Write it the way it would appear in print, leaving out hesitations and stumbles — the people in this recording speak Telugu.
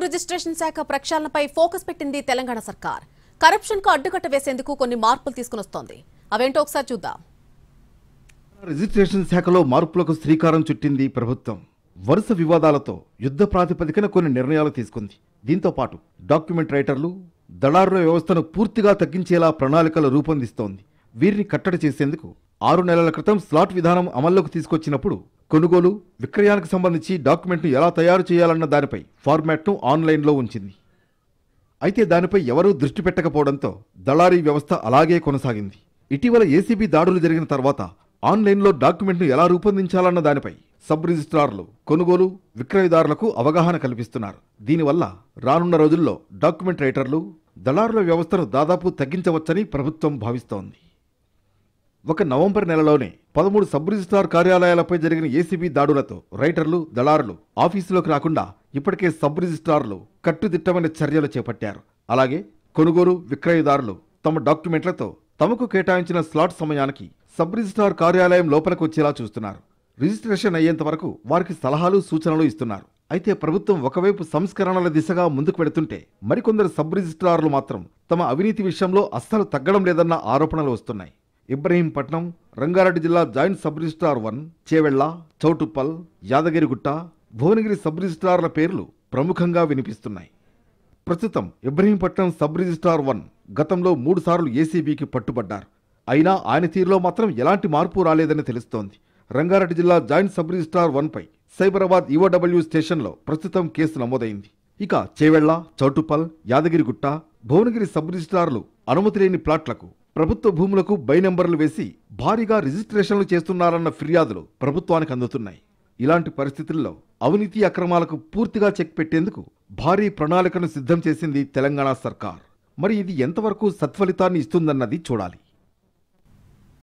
రిజిస్ట్రేషన్ శాఖ ప్రక్షాళనపై ఫోకస్ పెట్టింది తెలంగాణ సర్కార్. కరప్షన్ కు అడ్డుకట్ట వేసేందుకు కొన్ని మార్పులు తీసుకొస్తోంది. అవేంటో ఒకసారి చూద్దాం. రిజిస్ట్రేషన్ శాఖలో మార్పులకు శ్రీకారం చుట్టింది ప్రభుత్వం. వరుస వివాదాలతో యుద్ధ ప్రాతిపదికన కొన్ని నిర్ణయాలు తీసుకుంది. దీంతో పాటు డాక్యుమెంట్ రైటర్లు, దళారుల వ్యవస్థను పూర్తిగా తగ్గించేలా ప్రణాళికలు రూపొందిస్తోంది. వీరిని కట్టడి చేసేందుకు 6 నెలల క్రితం స్లాట్ విధానం అమల్లోకి తీసుకొచ్చినప్పుడు కొనుగోలు, విక్రయానికి సంబంధించి డాక్యుమెంట్ను ఎలా తయారు చేయాలన్న దానిపై ఫార్మాట్ను ఆన్లైన్లో ఉంచింది. అయితే దానిపై ఎవరూ దృష్టి పెట్టకపోవడంతో దళారీ వ్యవస్థ అలాగే కొనసాగింది. ఇటీవల ఏసీబీ దాడులు జరిగిన తర్వాత ఆన్లైన్లో డాక్యుమెంట్ను ఎలా రూపొందించాలన్న దానిపై సబ్ రిజిస్ట్రార్లు, కొనుగోలు, విక్రయదారులకు అవగాహన కల్పిస్తున్నారు. దీనివల్ల రానున్న రోజుల్లో డాక్యుమెంట్ రైటర్లు, దళారుల వ్యవస్థను దాదాపు తగ్గించవచ్చని ప్రభుత్వం భావిస్తోంది. ఒక నవంబర్ నెలలోనే 13 సబ్ రిజిస్ట్రార్ కార్యాలయాలపై జరిగిన ఏసీబీ దాడులతో రైటర్లు, దళారులు ఆఫీసులోకి రాకుండా ఇప్పటికే సబ్ రిజిస్ట్రార్లు కట్టుదిట్టమైన చర్యలు చేపట్టారు. అలాగే కొనుగోలు, విక్రయదారులు తమ డాక్యుమెంట్లతో తమకు కేటాయించిన స్లాట్ సమయానికి సబ్ రిజిస్ట్రార్ కార్యాలయం లోపలికి వచ్చేలా చూస్తున్నారు. రిజిస్ట్రేషన్ అయ్యేంత వరకు వారికి సలహాలు, సూచనలు ఇస్తున్నారు. అయితే ప్రభుత్వం ఒకవైపు సంస్కరణల దిశగా ముందుకు వెడుతుంటే మరికొందరు సబ్ రిజిస్ట్రార్లు మాత్రం తమ అవినీతి విషయంలో అస్సలు తగ్గడం లేదన్న ఆరోపణలు వస్తున్నాయి. ఇబ్రహీంపట్నం, రంగారెడ్డి జిల్లా joint sub registrar 1, Chevella, Choutuppal, Yadagirigutta, Bhuvanagiri sub రిజిస్ట్రార్ల పేర్లు ప్రముఖంగా వినిపిస్తున్నాయి. ప్రస్తుతం ఇబ్రహీంపట్నం సబ్ రిజిస్ట్రార్ 1 గతంలో 3 సార్లు ఏసీబీకి పట్టుబడ్డారు. అయినా ఆయన తీరులో మాత్రం ఎలాంటి మార్పు రాలేదని తెలుస్తోంది. రంగారెడ్డి జిల్లా జాయింట్ సబ్ రిజిస్ట్రార్ 1పై సైబరాబాద్ ఈఓడబ్ల్యూ స్టేషన్లో ప్రస్తుతం కేసు నమోదైంది. ఇక చేవెళ్ల, చౌటుప్పల్, యాదగిరిగుట్ట, భువనగిరి సబ్ రిజిస్ట్రార్లు అనుమతి లేని ప్లాట్లకు, ప్రభుత్వ భూములకు బై నెంబర్లు వేసి భారీగా రిజిస్ట్రేషన్లు చేస్తున్నారన్న ఫిర్యాదులు ప్రభుత్వానికి అందుతున్నాయి. ఇలాంటి పరిస్థితుల్లో అవినీతి అక్రమాలకు పూర్తిగా చెక్ పెట్టేందుకు భారీ ప్రణాళికను సిద్ధం చేసింది తెలంగాణ సర్కార్. మరి ఇది ఎంతవరకు సత్ఫలితాన్ని ఇస్తుందన్నది చూడాలి.